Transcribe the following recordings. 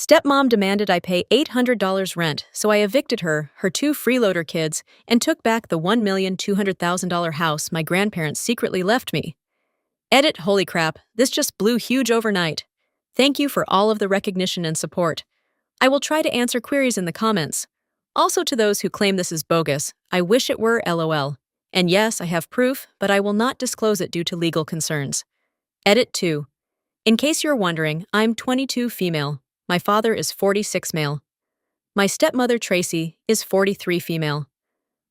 Stepmom demanded I pay $800 rent, so I evicted her, her two freeloader kids, and took back the $1,200,000 house my grandparents secretly left me. Edit, holy crap, this just blew huge overnight. Thank you for all of the recognition and support. I will try to answer queries in the comments. Also to those who claim this is bogus, I wish it were LOL. And yes, I have proof, but I will not disclose it due to legal concerns. Edit 2. In case you're wondering, I'm 22 female. My father is 46 male. My stepmother Tracy is 43 female.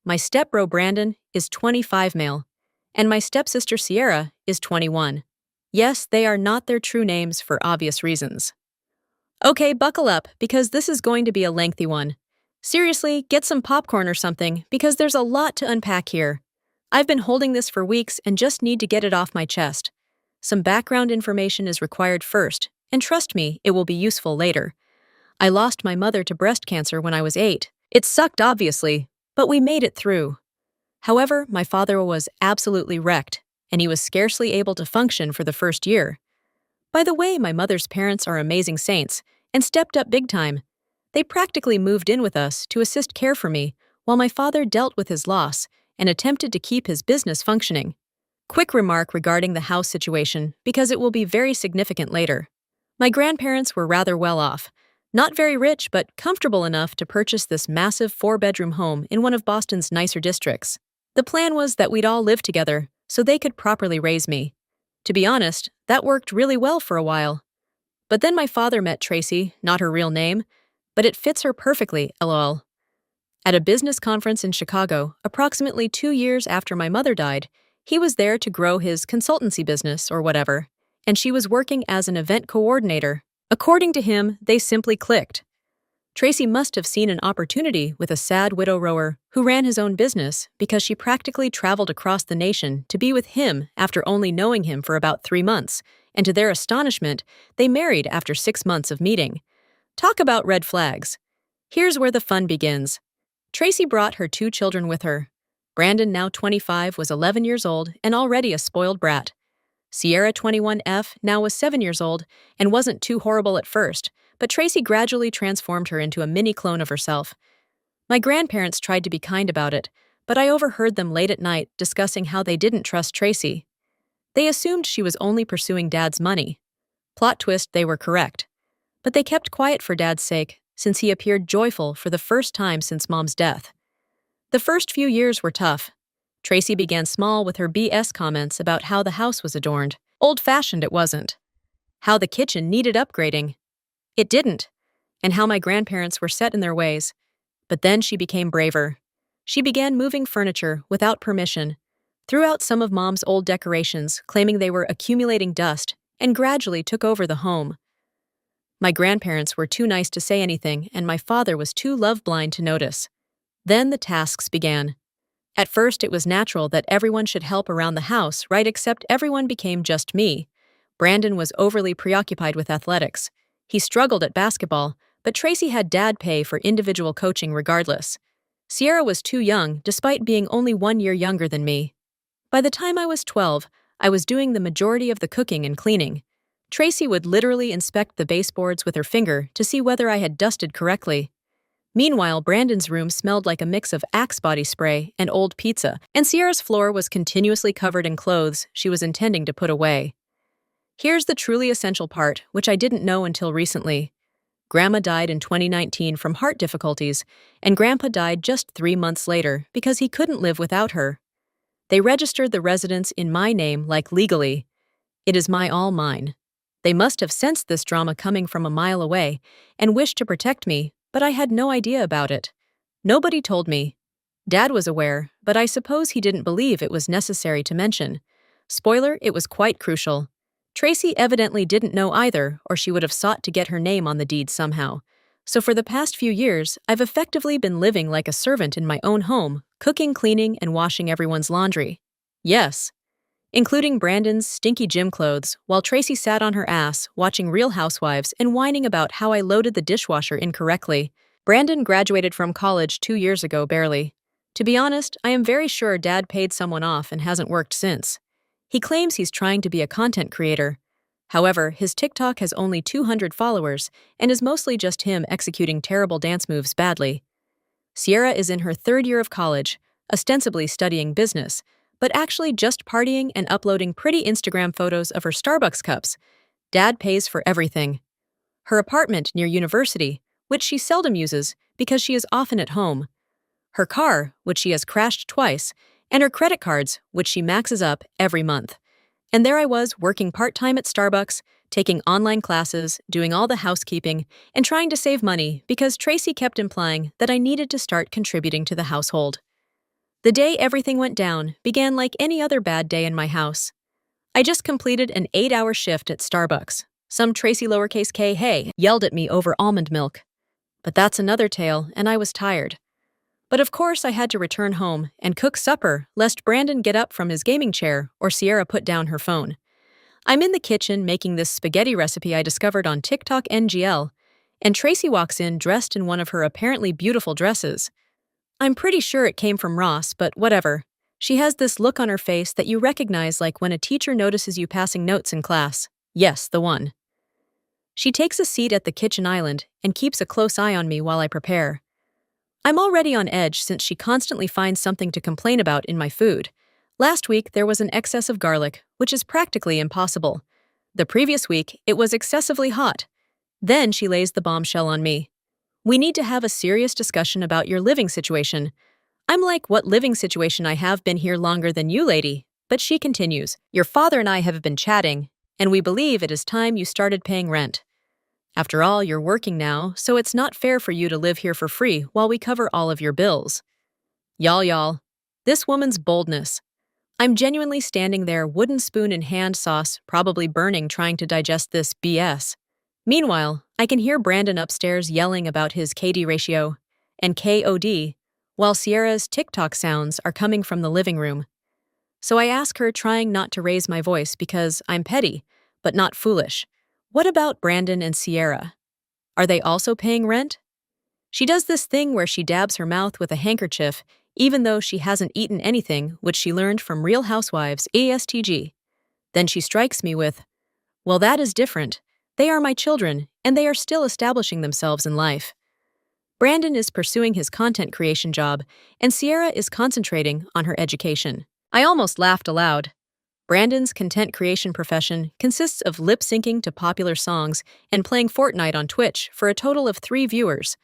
My stepbro Brandon is 25 male. And my stepsister Sierra is 21. Yes, they are not their true names for obvious reasons. Okay, buckle up, because this is going to be a lengthy one. Seriously, get some popcorn or something, because there's a lot to unpack here. I've been holding this for weeks and just need to get it off my chest. Some background information is required first, and trust me, it will be useful later. I lost my mother to breast cancer when I was 8. It sucked, obviously, but we made it through. However, my father was absolutely wrecked, and he was scarcely able to function for the first year. By the way, my mother's parents are amazing saints and stepped up big time. They practically moved in with us to assist care for me while my father dealt with his loss and attempted to keep his business functioning. Quick remark regarding the house situation, because it will be very significant later. My grandparents were rather well off, not very rich but comfortable enough to purchase this massive 4-bedroom home in one of Boston's nicer districts. The plan was that we'd all live together so they could properly raise me. To be honest, that worked really well for a while. But then my father met Tracy, not her real name, but it fits her perfectly, lol. At a business conference in Chicago, approximately 2 years after my mother died, he was there to grow his consultancy business or whatever, and she was working as an event coordinator. According to him, they simply clicked. Tracy must have seen an opportunity with a sad widow rower who ran his own business because she practically traveled across the nation to be with him after only knowing him for about 3 months, and to their astonishment, they married after 6 months of meeting. Talk about red flags. Here's where the fun begins. Tracy brought her 2 children with her. Brandon, now 25, was 11 years old and already a spoiled brat. Sierra, 21F, now was 7 years old and wasn't too horrible at first, but Tracy gradually transformed her into a mini clone of herself. My grandparents tried to be kind about it, but I overheard them late at night discussing how they didn't trust Tracy. They assumed she was only pursuing Dad's money. Plot twist, they were correct. But they kept quiet for Dad's sake, since he appeared joyful for the first time since Mom's death. The first few years were tough. Tracy began small with her BS comments about how the house was adorned. Old-fashioned it wasn't. How the kitchen needed upgrading. It didn't. And how my grandparents were set in their ways. But then she became braver. She began moving furniture without permission, threw out some of Mom's old decorations, claiming they were accumulating dust, and gradually took over the home. My grandparents were too nice to say anything, and my father was too love-blind to notice. Then the tasks began. At first, it was natural that everyone should help around the house, right? Except everyone became just me. Brandon was overly preoccupied with athletics. He struggled at basketball, but Tracy had Dad pay for individual coaching regardless. Sierra was too young, despite being only 1 year younger than me. By the time I was 12, I was doing the majority of the cooking and cleaning. Tracy would literally inspect the baseboards with her finger to see whether I had dusted correctly. Meanwhile, Brandon's room smelled like a mix of Axe body spray and old pizza, and Sierra's floor was continuously covered in clothes she was intending to put away. Here's the truly essential part, which I didn't know until recently. Grandma died in 2019 from heart difficulties, and Grandpa died just 3 months later because he couldn't live without her. They registered the residence in my name, like legally. It is all mine. They must have sensed this drama coming from a mile away and wished to protect me, but I had no idea about it. Nobody told me. Dad was aware, but I suppose he didn't believe it was necessary to mention. Spoiler, it was quite crucial. Tracy evidently didn't know either, or she would have sought to get her name on the deed somehow. So for the past few years, I've effectively been living like a servant in my own home, cooking, cleaning, and washing everyone's laundry. Yes, including Brandon's stinky gym clothes, while Tracy sat on her ass, watching Real Housewives and whining about how I loaded the dishwasher incorrectly. Brandon graduated from college 2 years ago, barely. To be honest, I am very sure Dad paid someone off and hasn't worked since. He claims he's trying to be a content creator. However, his TikTok has only 200 followers and is mostly just him executing terrible dance moves badly. Sierra is in her third year of college, ostensibly studying business, but actually just partying and uploading pretty Instagram photos of her Starbucks cups. Dad pays for everything. Her apartment near university, which she seldom uses because she is often at home. Her car, which she has crashed twice, and her credit cards, which she maxes up every month. And there I was working part-time at Starbucks, taking online classes, doing all the housekeeping, and trying to save money because Tracy kept implying that I needed to start contributing to the household. The day everything went down began like any other bad day in my house. I just completed an 8-hour shift at Starbucks. Some Tracy lowercase k hey yelled at me over almond milk. But that's another tale, and I was tired. But of course I had to return home and cook supper lest Brandon get up from his gaming chair or Sierra put down her phone. I'm in the kitchen making this spaghetti recipe I discovered on TikTok NGL, and Tracy walks in dressed in one of her apparently beautiful dresses. I'm pretty sure it came from Ross, but whatever. She has this look on her face that you recognize like when a teacher notices you passing notes in class. Yes, the one. She takes a seat at the kitchen island and keeps a close eye on me while I prepare. I'm already on edge since she constantly finds something to complain about in my food. Last week, there was an excess of garlic, which is practically impossible. The previous week, it was excessively hot. Then she lays the bombshell on me. We need to have a serious discussion about your living situation. I'm like, what living situation? I have been here longer than you, lady. But she continues, your father and I have been chatting, and we believe it is time you started paying rent. After all, you're working now, so it's not fair for you to live here for free while we cover all of your bills. Y'all. This woman's boldness. I'm genuinely standing there, wooden spoon in hand, sauce, probably burning, trying to digest this BS. Meanwhile, I can hear Brandon upstairs yelling about his KD ratio and KOD, while Sierra's TikTok sounds are coming from the living room. So I ask her, trying not to raise my voice because I'm petty, but not foolish. What about Brandon and Sierra? Are they also paying rent? She does this thing where she dabs her mouth with a handkerchief, even though she hasn't eaten anything, which she learned from Real Housewives ASTG. Then she strikes me with, well, that is different. They are my children, and they are still establishing themselves in life. Brandon is pursuing his content creation job, and Sierra is concentrating on her education. I almost laughed aloud. Brandon's content creation profession consists of lip-syncing to popular songs and playing Fortnite on Twitch for a total of 3 viewers,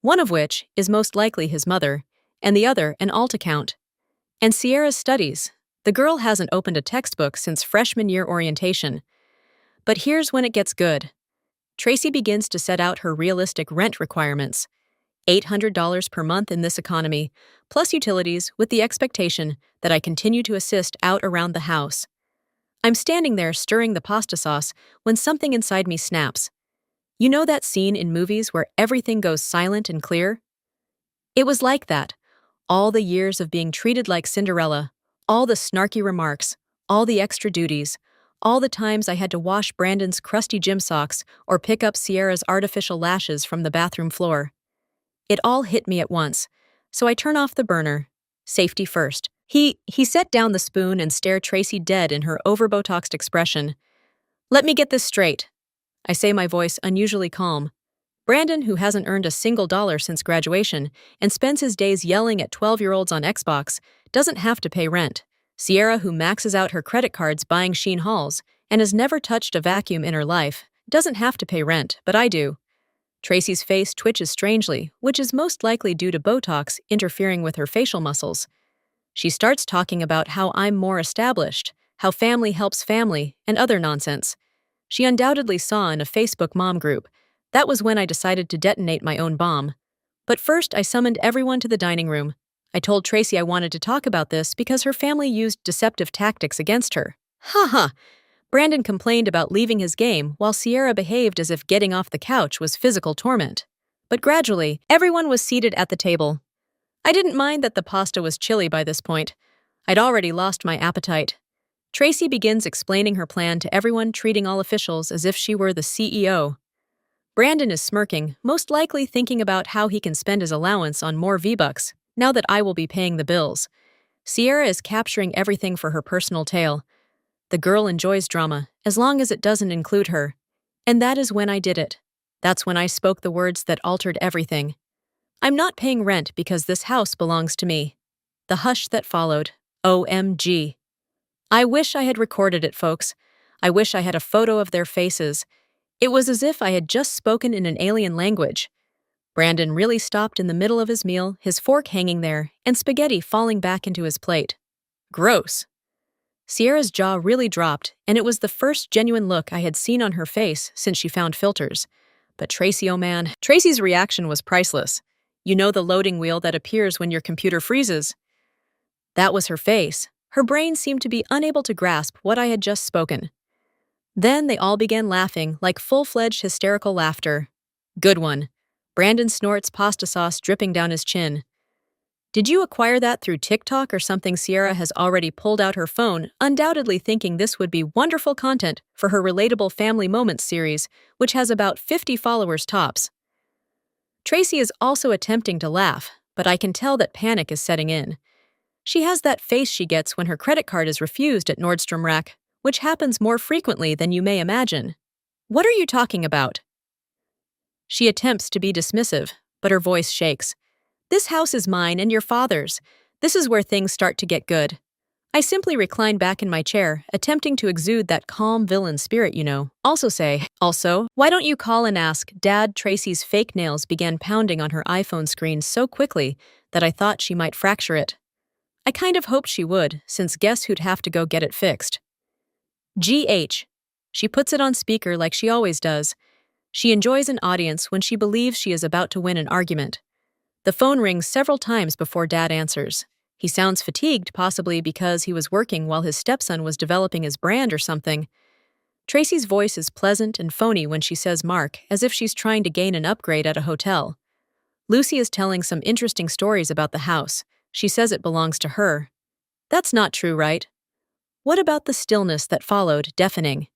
one of which is most likely his mother, and the other an alt account. And Sierra's studies. The girl hasn't opened a textbook since freshman year orientation. But here's when it gets good. Tracy begins to set out her realistic rent requirements. $800 per month in this economy, plus utilities, with the expectation that I continue to assist out around the house. I'm standing there stirring the pasta sauce when something inside me snaps. You know that scene in movies where everything goes silent and clear? It was like that. All the years of being treated like Cinderella, all the snarky remarks, all the extra duties, all the times I had to wash Brandon's crusty gym socks or pick up Sierra's artificial lashes from the bathroom floor. It all hit me at once, so I turn off the burner. Safety first. He set down the spoon and stared Tracy dead in her over-Botoxed expression. Let me get this straight. I say, my voice unusually calm. Brandon, who hasn't earned a single dollar since graduation and spends his days yelling at 12-year-olds on Xbox, doesn't have to pay rent. Sierra, who maxes out her credit cards buying Sheen hauls and has never touched a vacuum in her life, doesn't have to pay rent, but I do. Tracy's face twitches strangely, which is most likely due to Botox interfering with her facial muscles. She starts talking about how I'm more established, how family helps family, and other nonsense. She undoubtedly saw in a Facebook mom group. That was when I decided to detonate my own bomb. But first, I summoned everyone to the dining room. I told Tracy I wanted to talk about this because her family used deceptive tactics against her. Ha! Brandon complained about leaving his game while Sierra behaved as if getting off the couch was physical torment. But gradually, everyone was seated at the table. I didn't mind that the pasta was chilly by this point. I'd already lost my appetite. Tracy begins explaining her plan to everyone, treating all officials as if she were the CEO. Brandon is smirking, most likely thinking about how he can spend his allowance on more V-Bucks, now that I will be paying the bills. Sierra is capturing everything for her personal tale. The girl enjoys drama, as long as it doesn't include her. And that is when I did it. That's when I spoke the words that altered everything. I'm not paying rent because this house belongs to me. The hush that followed. OMG. I wish I had recorded it, folks. I wish I had a photo of their faces. It was as if I had just spoken in an alien language. Brandon really stopped in the middle of his meal, his fork hanging there, and spaghetti falling back into his plate. Gross. Sierra's jaw really dropped, and it was the first genuine look I had seen on her face since she found filters. But Tracy, oh man, Tracy's reaction was priceless. You know, the loading wheel that appears when your computer freezes? That was her face. Her brain seemed to be unable to grasp what I had just spoken. Then they all began laughing, like full-fledged hysterical laughter. Good one. Brandon snorts, pasta sauce dripping down his chin. Did you acquire that through TikTok or something? Sierra has already pulled out her phone, undoubtedly thinking this would be wonderful content for her Relatable Family Moments series, which has about 50 followers tops. Tracy is also attempting to laugh, but I can tell that panic is setting in. She has that face she gets when her credit card is refused at Nordstrom Rack, which happens more frequently than you may imagine. What are you talking about? She attempts to be dismissive, but her voice shakes. This house is mine and your father's. This is where things start to get good. I simply recline back in my chair, attempting to exude that calm villain spirit, you know. Also, why don't you call and ask Dad? Tracy's fake nails began pounding on her iPhone screen so quickly that I thought she might fracture it. I kind of hoped she would, since guess who'd have to go get it fixed? GH. She puts it on speaker like she always does. She enjoys an audience when she believes she is about to win an argument. The phone rings several times before Dad answers. He sounds fatigued, possibly because he was working while his stepson was developing his brand or something. Tracy's voice is pleasant and phony when she says Mark, as if she's trying to gain an upgrade at a hotel. Lucy is telling some interesting stories about the house. She says it belongs to her. That's not true, right? What about the stillness that followed, deafening?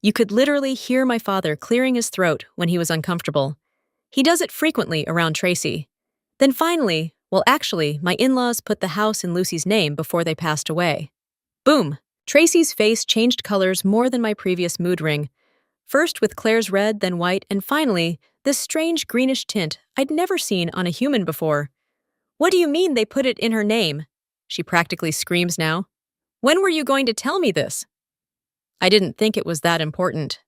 You could literally hear my father clearing his throat when he was uncomfortable. He does it frequently around Tracy. Then finally, my in-laws put the house in Lucy's name before they passed away. Boom! Tracy's face changed colors more than my previous mood ring. First with Claire's red, then white, and finally, this strange greenish tint I'd never seen on a human before. What do you mean they put it in her name? She practically screams now. When were you going to tell me this? I didn't think it was that important,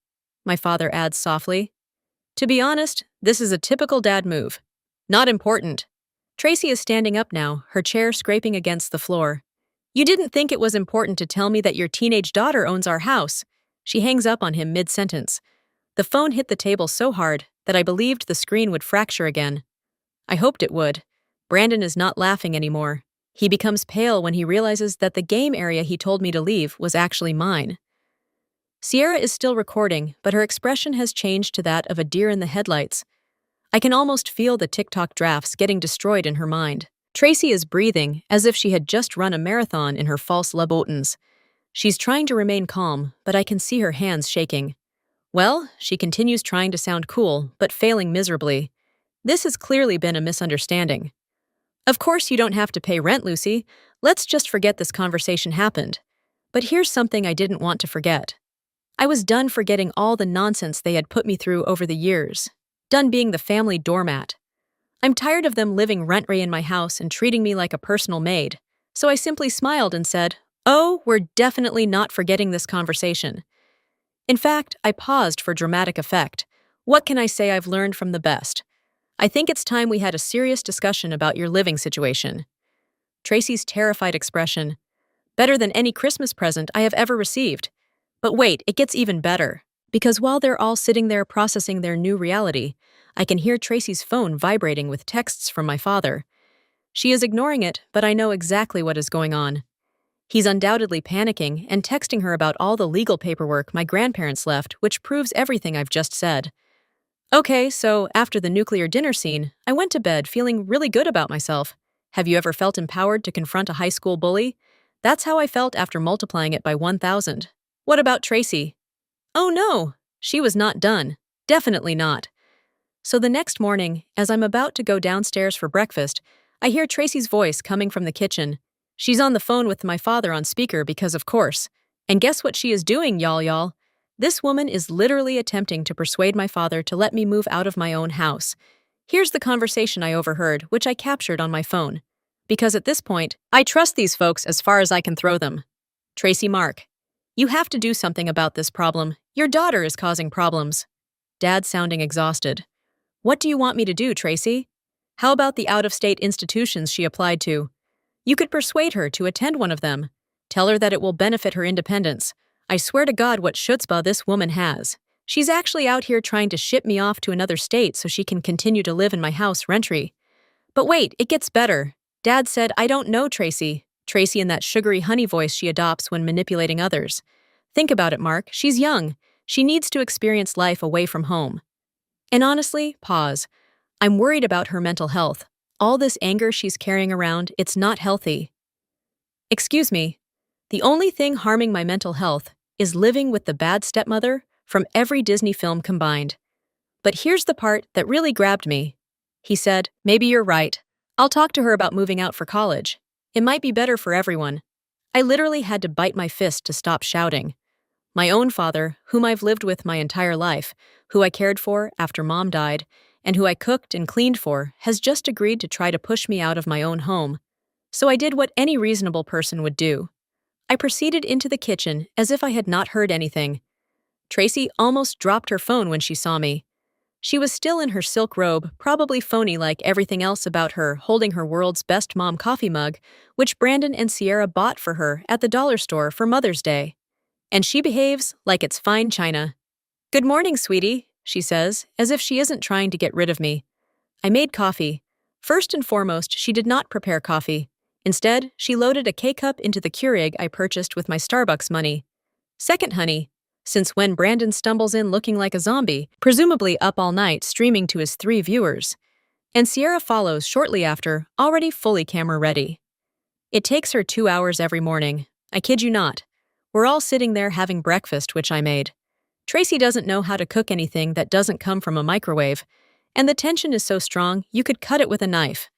my father adds softly. To be honest, this is a typical dad move. Not important. Tracy is standing up now, her chair scraping against the floor. You didn't think it was important to tell me that your teenage daughter owns our house. She hangs up on him mid-sentence. The phone hit the table so hard that I believed the screen would fracture again. I hoped it would. Brandon is not laughing anymore. He becomes pale when he realizes that the game area he told me to leave was actually mine. Sierra is still recording, but her expression has changed to that of a deer in the headlights. I can almost feel the TikTok drafts getting destroyed in her mind. Tracy is breathing as if she had just run a marathon in her false Louboutins. She's trying to remain calm, but I can see her hands shaking. Well, she continues trying to sound cool, but failing miserably. This has clearly been a misunderstanding. Of course you don't have to pay rent, Lucy. Let's just forget this conversation happened. But here's something I didn't want to forget. I was done forgetting all the nonsense they had put me through over the years. Done being the family doormat. I'm tired of them living rent-free in my house and treating me like a personal maid. So I simply smiled and said, "Oh, we're definitely not forgetting this conversation." In fact, I paused for dramatic effect. What can I say I've learned from the best? I think it's time we had a serious discussion about your living situation. Tracy's terrified expression. Better than any Christmas present I have ever received. But wait, it gets even better. Because while they're all sitting there processing their new reality, I can hear Tracy's phone vibrating with texts from my father. She is ignoring it, but I know exactly what is going on. He's undoubtedly panicking and texting her about all the legal paperwork my grandparents left, which proves everything I've just said. Okay, so after the nuclear dinner scene, I went to bed feeling really good about myself. Have you ever felt empowered to confront a high school bully? That's how I felt after multiplying it by 1,000. What about Tracy? Oh no, she was not done. Definitely not. So the next morning, as I'm about to go downstairs for breakfast, I hear Tracy's voice coming from the kitchen. She's on the phone with my father on speaker because, of course, And guess what she is doing, y'all? This woman is literally attempting to persuade my father to let me move out of my own house. Here's the conversation I overheard, which I captured on my phone. Because at this point, I trust these folks as far as I can throw them. Tracy Mark. You have to do something about this problem. Your daughter is causing problems. Dad sounding exhausted. What do you want me to do, Tracy? How about the out-of-state institutions she applied to? You could persuade her to attend one of them. Tell her that it will benefit her independence. I swear to God what chutzpah this woman has. She's actually out here trying to ship me off to another state so she can continue to live in my house rent-free. But wait, it gets better. Dad said, I don't know, Tracy. Tracy in that sugary honey voice she adopts when manipulating others. Think about it, Mark. She's young. She needs to experience life away from home. And honestly, pause. I'm worried about her mental health. All this anger she's carrying around, it's not healthy. Excuse me. The only thing harming my mental health is living with the bad stepmother from every Disney film combined. But here's the part that really grabbed me. He said, maybe you're right. I'll talk to her about moving out for college. It might be better for everyone. I literally had to bite my fist to stop shouting. My own father, whom I've lived with my entire life, who I cared for after Mom died, and who I cooked and cleaned for, has just agreed to try to push me out of my own home. So I did what any reasonable person would do. I proceeded into the kitchen as if I had not heard anything. Tracy almost dropped her phone when she saw me. She was still in her silk robe, probably phony like everything else about her, holding her world's best mom coffee mug, which Brandon and Sierra bought for her at the dollar store for Mother's Day. And she behaves like it's fine china. Good morning, sweetie, she says, as if she isn't trying to get rid of me. I made coffee. First and foremost, she did not prepare coffee. Instead, she loaded a K-cup into the Keurig I purchased with my Starbucks money. Second, honey, since when Brandon stumbles in looking like a zombie, presumably up all night streaming to his 3 viewers. And Sierra follows shortly after, already fully camera ready. It takes her 2 hours every morning. I kid you not. We're all sitting there having breakfast, which I made. Tracy doesn't know how to cook anything that doesn't come from a microwave, and the tension is so strong you could cut it with a knife.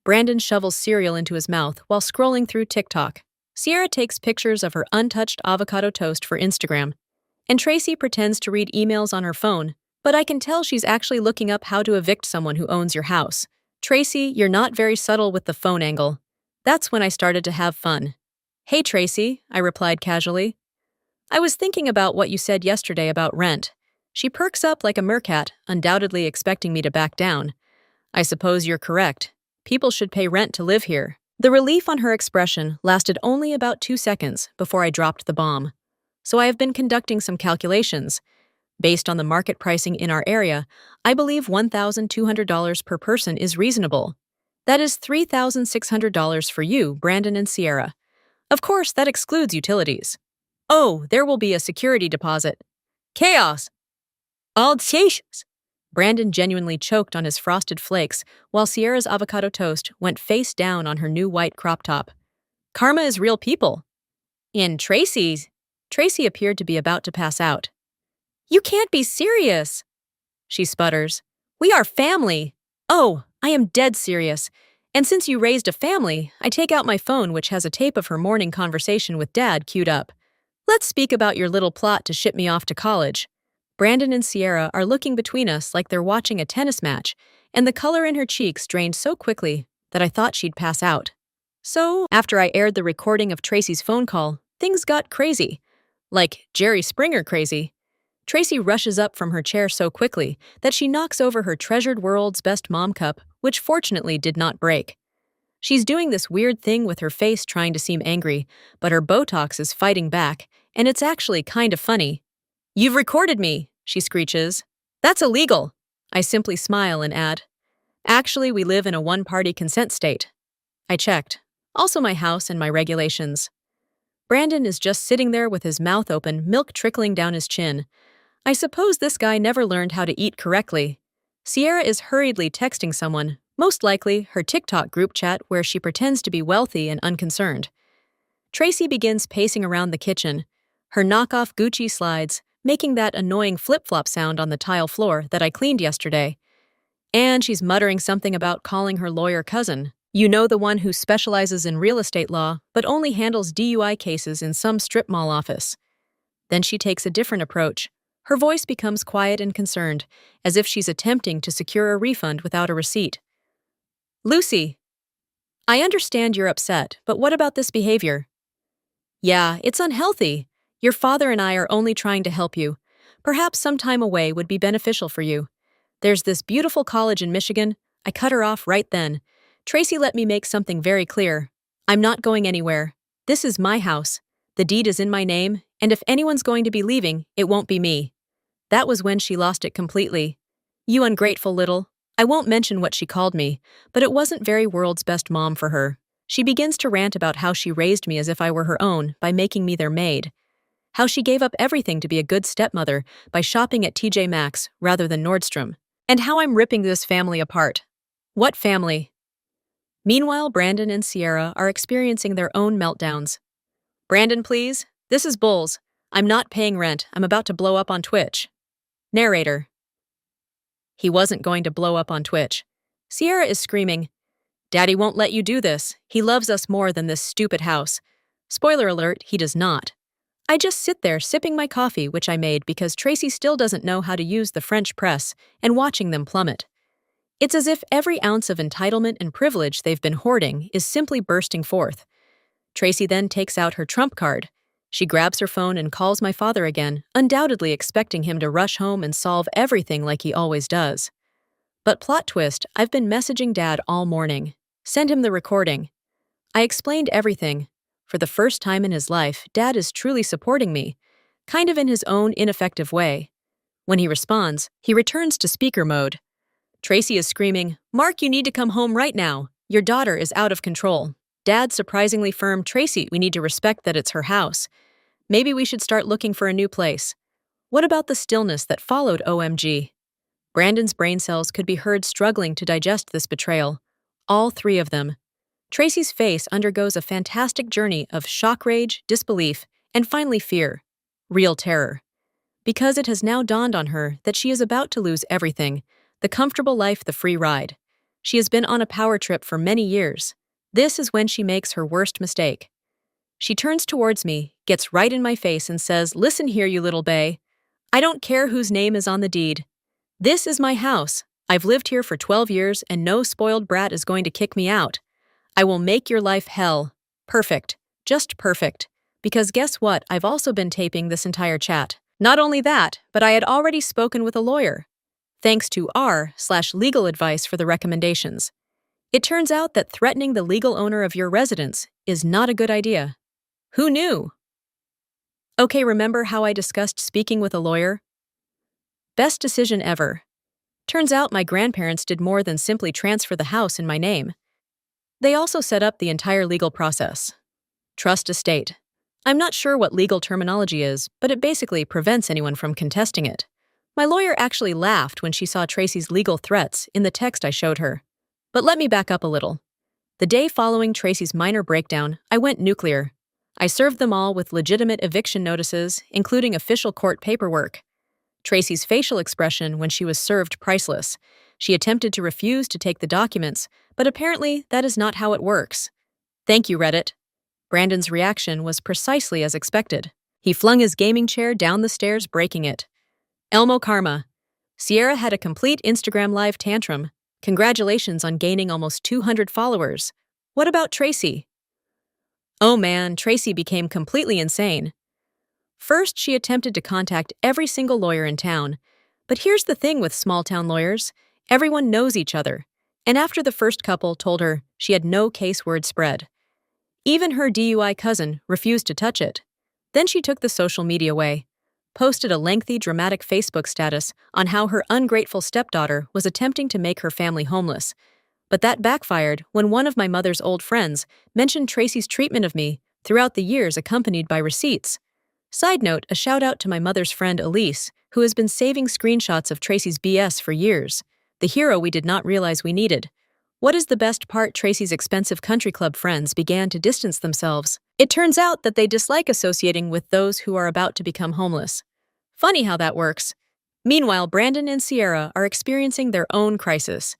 Brandon shovels cereal into his mouth while scrolling through TikTok. Sierra takes pictures of her untouched avocado toast for Instagram, and Tracy pretends to read emails on her phone, but I can tell she's actually looking up how to evict someone who owns your house. Tracy, you're not very subtle with the phone angle. That's when I started to have fun. Hey, Tracy, I replied casually. I was thinking about what you said yesterday about rent. She perks up like a meerkat, undoubtedly expecting me to back down. I suppose you're correct. People should pay rent to live here. The relief on her expression lasted only about 2 seconds before I dropped the bomb. So I have been conducting some calculations. Based on the market pricing in our area, I believe $1,200 per person is reasonable. That is $3,600 for you, Brandon and Sierra. Of course, that excludes utilities. Oh, there will be a security deposit. Chaos! All chaos! Brandon genuinely choked on his frosted flakes, while Sierra's avocado toast went face down on her new white crop top. Karma is real people. And Tracy appeared to be about to pass out. You can't be serious, she sputters. We are family. Oh, I am dead serious. And since you raised a family, I take out my phone, which has a tape of her morning conversation with Dad queued up. Let's speak about your little plot to ship me off to college. Brandon and Sierra are looking between us like they're watching a tennis match, and the color in her cheeks drained so quickly that I thought she'd pass out. So, after I aired the recording of Tracy's phone call, things got crazy. Like Jerry Springer crazy. Tracy rushes up from her chair so quickly that she knocks over her treasured world's best mom cup, which fortunately did not break. She's doing this weird thing with her face trying to seem angry, but her Botox is fighting back, and it's actually kind of funny. You've recorded me, she screeches. That's illegal. I simply smile and add, actually, we live in a one-party consent state. I checked. Also my house and my regulations. Brandon is just sitting there with his mouth open, milk trickling down his chin. I suppose this guy never learned how to eat correctly. Sierra is hurriedly texting someone, most likely her TikTok group chat where she pretends to be wealthy and unconcerned. Tracy begins pacing around the kitchen, her knockoff Gucci slides making that annoying flip-flop sound on the tile floor that I cleaned yesterday. And she's muttering something about calling her lawyer cousin. You know, the one who specializes in real estate law but only handles DUI cases in some strip mall office. Then she takes a different approach. Her voice becomes quiet and concerned, as if she's attempting to secure a refund without a receipt. Lucy, I understand you're upset, but what about this behavior? Yeah, it's unhealthy. Your father and I are only trying to help you. Perhaps some time away would be beneficial for you. There's this beautiful college in Michigan. I cut her off right then. Tracy, let me make something very clear. I'm not going anywhere. This is my house. The deed is in my name, and if anyone's going to be leaving, it won't be me. That was when she lost it completely. You ungrateful little. I won't mention what she called me, but it wasn't very world's best mom for her. She begins to rant about how she raised me as if I were her own by making me their maid. How she gave up everything to be a good stepmother by shopping at TJ Maxx rather than Nordstrom. And how I'm ripping this family apart. What family? Meanwhile, Brandon and Sierra are experiencing their own meltdowns. Brandon, please. This is Bulls. I'm not paying rent. I'm about to blow up on Twitch. Narrator. He wasn't going to blow up on Twitch. Sierra is screaming, Daddy won't let you do this. He loves us more than this stupid house. Spoiler alert, he does not. I just sit there sipping my coffee, which I made because Tracy still doesn't know how to use the French press, and watching them plummet. It's as if every ounce of entitlement and privilege they've been hoarding is simply bursting forth. Tracy then takes out her trump card. She grabs her phone and calls my father again, undoubtedly expecting him to rush home and solve everything like he always does. But plot twist, I've been messaging Dad all morning. Send him the recording. I explained everything. For the first time in his life, Dad is truly supporting me, kind of in his own ineffective way. When he responds, he returns to speaker mode. Tracy is screaming, Mark, you need to come home right now. Your daughter is out of control. Dad surprisingly firm, Tracy, we need to respect that it's her house. Maybe we should start looking for a new place. What about the stillness that followed OMG? Brandon's brain cells could be heard struggling to digest this betrayal. All three of them. Tracy's face undergoes a fantastic journey of shock rage, disbelief, and finally fear. Real terror. Because it has now dawned on her that she is about to lose everything. The comfortable life, the free ride. She has been on a power trip for many years. This is when she makes her worst mistake. She turns towards me, gets right in my face, and says, Listen here, you little bae. I don't care whose name is on the deed. This is my house. I've lived here for 12 years, and no spoiled brat is going to kick me out. I will make your life hell. Perfect. Just perfect. Because guess what? I've also been taping this entire chat. Not only that, but I had already spoken with a lawyer. Thanks to r/legal advice for the recommendations. It turns out that threatening the legal owner of your residence is not a good idea. Who knew? Okay, remember how I discussed speaking with a lawyer? Best decision ever. Turns out my grandparents did more than simply transfer the house in my name. They also set up the entire legal process. Trust estate. I'm not sure what legal terminology is, but it basically prevents anyone from contesting it. My lawyer actually laughed when she saw Tracy's legal threats in the text I showed her. But let me back up a little. The day following Tracy's minor breakdown, I went nuclear. I served them all with legitimate eviction notices, including official court paperwork. Tracy's facial expression when she was served priceless. She attempted to refuse to take the documents, but apparently that is not how it works. Thank you, Reddit. Brandon's reaction was precisely as expected. He flung his gaming chair down the stairs, breaking it. Elmo Karma. Sierra had a complete Instagram live tantrum. Congratulations on gaining almost 200 followers. What about Tracy? Oh man, Tracy became completely insane. First, she attempted to contact every single lawyer in town. But here's the thing with small-town lawyers. Everyone knows each other. And after the first couple told her she had no case word spread. Even her DUI cousin refused to touch it. Then she took the social media way. Posted a lengthy, dramatic Facebook status on how her ungrateful stepdaughter was attempting to make her family homeless. But that backfired when one of my mother's old friends mentioned Tracy's treatment of me throughout the years, accompanied by receipts. Side note, a shout out to my mother's friend Elise, who has been saving screenshots of Tracy's BS for years. The hero we did not realize we needed. What is the best part? Tracy's expensive country club friends began to distance themselves. It turns out that they dislike associating with those who are about to become homeless. Funny how that works. Meanwhile, Brandon and Sierra are experiencing their own crisis.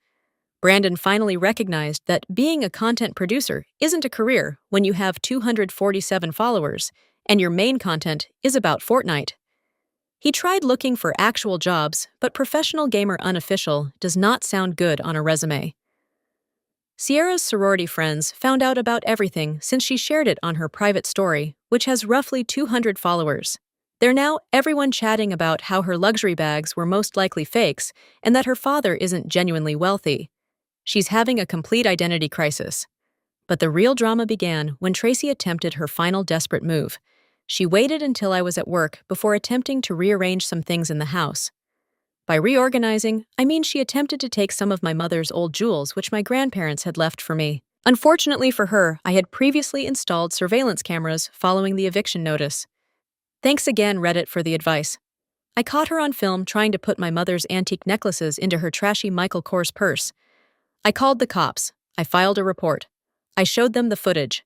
Brandon finally recognized that being a content producer isn't a career when you have 247 followers and your main content is about Fortnite. He tried looking for actual jobs, but professional gamer unofficial does not sound good on a resume. Sierra's sorority friends found out about everything since she shared it on her private story, which has roughly 200 followers. They're now everyone chatting about how her luxury bags were most likely fakes and that her father isn't genuinely wealthy. She's having a complete identity crisis. But the real drama began when Tracy attempted her final desperate move. She waited until I was at work before attempting to rearrange some things in the house. By reorganizing, I mean she attempted to take some of my mother's old jewels which my grandparents had left for me. Unfortunately for her, I had previously installed surveillance cameras following the eviction notice. Thanks again, Reddit, for the advice. I caught her on film trying to put my mother's antique necklaces into her trashy Michael Kors purse. I called the cops. I filed a report. I showed them the footage.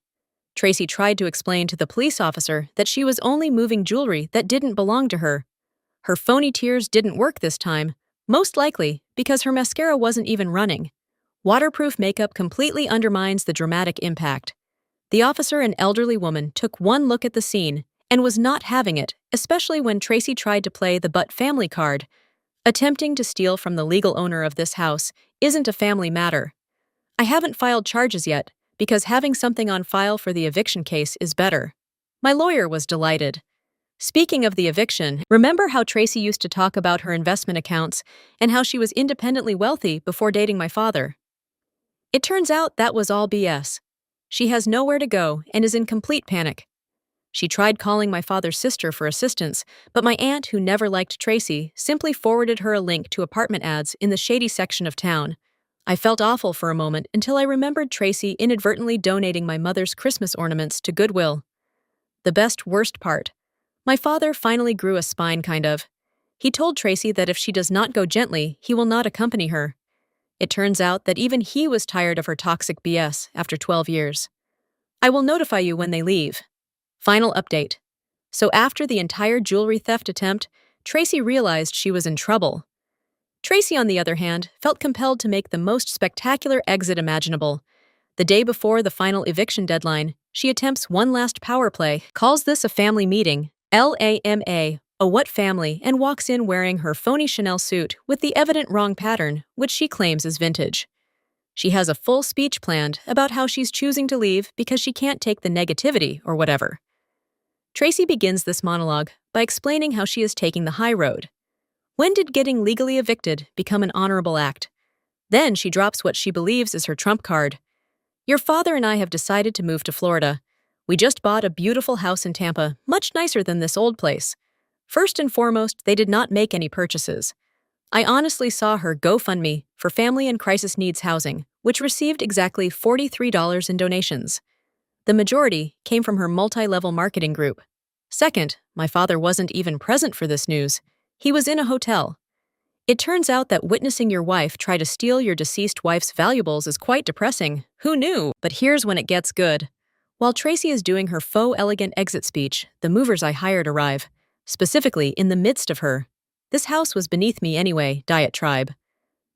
Tracy tried to explain to the police officer that she was only moving jewelry that didn't belong to her. Her phony tears didn't work this time, most likely because her mascara wasn't even running. Waterproof makeup completely undermines the dramatic impact. The officer, an elderly woman, took one look at the scene and was not having it, especially when Tracy tried to play the but family card. Attempting to steal from the legal owner of this house isn't a family matter. I haven't filed charges yet because having something on file for the eviction case is better. My lawyer was delighted. Speaking of the eviction, remember how Tracy used to talk about her investment accounts and how she was independently wealthy before dating my father? It turns out that was all BS. She has nowhere to go and is in complete panic. She tried calling my father's sister for assistance, but my aunt, who never liked Tracy, simply forwarded her a link to apartment ads in the shady section of town. I felt awful for a moment until I remembered Tracy inadvertently donating my mother's Christmas ornaments to Goodwill. The worst part. My father finally grew a spine, kind of. He told Tracy that if she does not go gently, he will not accompany her. It turns out that even he was tired of her toxic BS after 12 years. I will notify you when they leave. Final update. So after the entire jewelry theft attempt, Tracy realized she was in trouble. Tracy, on the other hand, felt compelled to make the most spectacular exit imaginable. The day before the final eviction deadline, she attempts one last power play, calls this a family meeting, LAMA, a what family, and walks in wearing her phony Chanel suit with the evident wrong pattern, which she claims is vintage. She has a full speech planned about how she's choosing to leave because she can't take the negativity or whatever. Tracy begins this monologue by explaining how she is taking the high road. When did getting legally evicted become an honorable act? Then she drops what she believes is her trump card. Your father and I have decided to move to Florida. We just bought a beautiful house in Tampa, much nicer than this old place. First and foremost, they did not make any purchases. I honestly saw her GoFundMe for Family and Crisis Needs Housing, which received exactly $43 in donations. The majority came from her multi-level marketing group. Second, my father wasn't even present for this news. He was in a hotel. It turns out that witnessing your wife try to steal your deceased wife's valuables is quite depressing. Who knew? But here's when it gets good. While Tracy is doing her faux elegant exit speech, the movers I hired arrive. Specifically, in the midst of her. This house was beneath me anyway, Diet Tribe.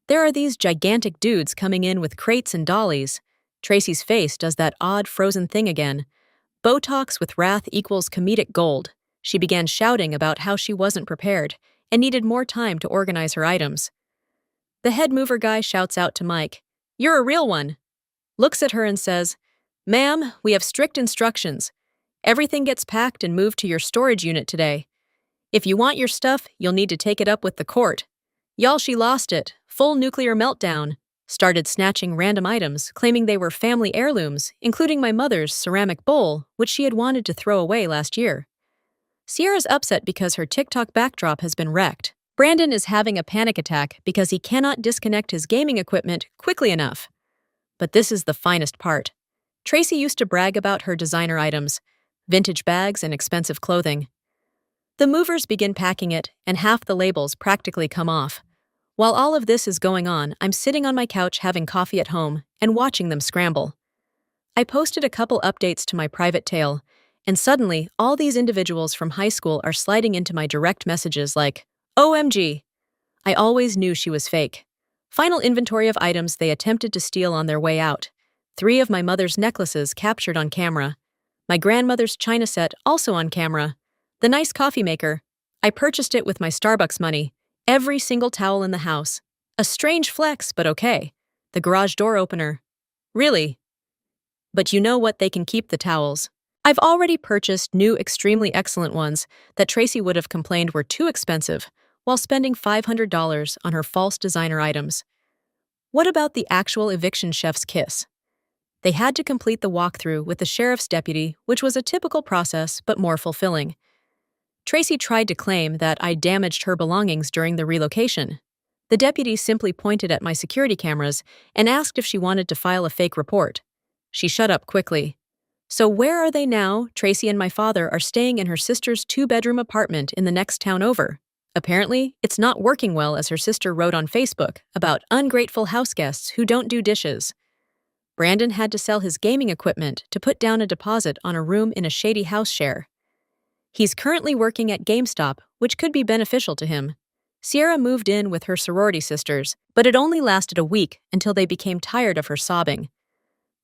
There are these gigantic dudes coming in with crates and dollies. Tracy's face does that odd frozen thing again. Botox with wrath equals comedic gold. She began shouting about how she wasn't prepared and needed more time to organize her items. The head mover guy shouts out to Mike, "You're a real one," looks at her and says, "Ma'am, we have strict instructions. Everything gets packed and moved to your storage unit today. If you want your stuff, you'll need to take it up with the court." Y'all, she lost it. Full nuclear meltdown. Started snatching random items, claiming they were family heirlooms, including my mother's ceramic bowl, which she had wanted to throw away last year. Sierra's upset because her TikTok backdrop has been wrecked. Brandon is having a panic attack because he cannot disconnect his gaming equipment quickly enough. But this is the finest part. Tracy used to brag about her designer items, vintage bags and expensive clothing. The movers begin packing it, and half the labels practically come off. While all of this is going on, I'm sitting on my couch having coffee at home and watching them scramble. I posted a couple updates to my private tale, and suddenly all these individuals from high school are sliding into my direct messages like, "OMG. I always knew she was fake. Final inventory of items they attempted to steal on their way out. 3 of my mother's necklaces captured on camera. My grandmother's china set also on camera. The nice coffee maker. I purchased it with my Starbucks money. Every single towel in the house. A strange flex, but okay. The garage door opener. Really? But you know what, they can keep the towels. I've already purchased new extremely excellent ones that Tracy would have complained were too expensive, while spending $500 on her false designer items. What about the actual eviction chef's kiss? They had to complete the walkthrough with the sheriff's deputy, which was a typical process but more fulfilling. Tracy tried to claim that I damaged her belongings during the relocation. The deputy simply pointed at my security cameras and asked if she wanted to file a fake report. She shut up quickly. So where are they now? Tracy and my father are staying in her sister's 2-bedroom apartment in the next town over. Apparently, it's not working well, as her sister wrote on Facebook about ungrateful house guests who don't do dishes. Brandon had to sell his gaming equipment to put down a deposit on a room in a shady house share. He's currently working at GameStop, which could be beneficial to him. Sierra moved in with her sorority sisters, but it only lasted a week until they became tired of her sobbing.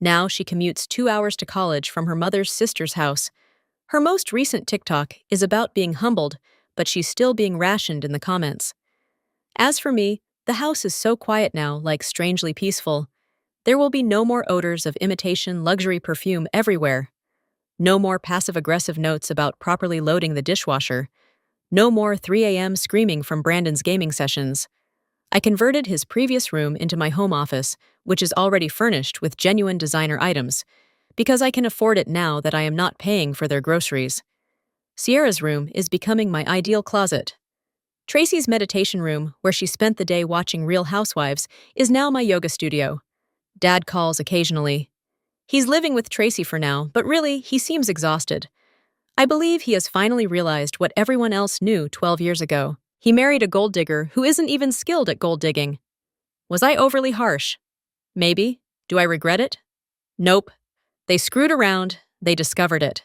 Now she commutes 2 hours to college from her mother's sister's house. Her most recent TikTok is about being humbled, but she's still being rationed in the comments. As for me, the house is so quiet now, like strangely peaceful. There will be no more odors of imitation luxury perfume everywhere. No more passive-aggressive notes about properly loading the dishwasher. No more 3 a.m. screaming from Brandon's gaming sessions. I converted his previous room into my home office, which is already furnished with genuine designer items, because I can afford it now that I am not paying for their groceries. Sierra's room is becoming my ideal closet. Tracy's meditation room, where she spent the day watching Real Housewives, is now my yoga studio. Dad calls occasionally. He's living with Tracy for now, but really, he seems exhausted. I believe he has finally realized what everyone else knew 12 years ago. He married a gold digger who isn't even skilled at gold digging. Was I overly harsh? Maybe. Do I regret it? Nope. They screwed around, they discovered it.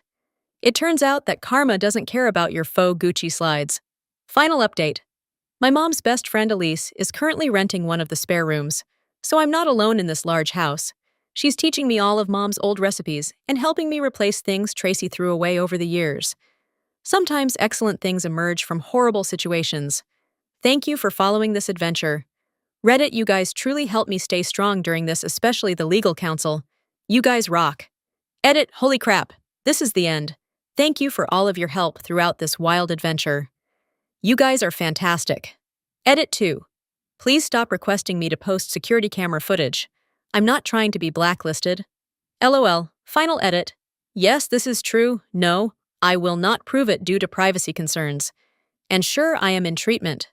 It turns out that karma doesn't care about your faux Gucci slides. Final update. My mom's best friend Elise is currently renting one of the spare rooms, so I'm not alone in this large house. She's teaching me all of Mom's old recipes and helping me replace things Tracy threw away over the years. Sometimes excellent things emerge from horrible situations. Thank you for following this adventure. Reddit, you guys truly helped me stay strong during this, especially the legal counsel. You guys rock. Edit, holy crap, this is the end. Thank you for all of your help throughout this wild adventure. You guys are fantastic. Edit 2. Please stop requesting me to post security camera footage. I'm not trying to be blacklisted. LOL. Final edit. Yes, this is true. No, I will not prove it due to privacy concerns. And sure, I am in treatment.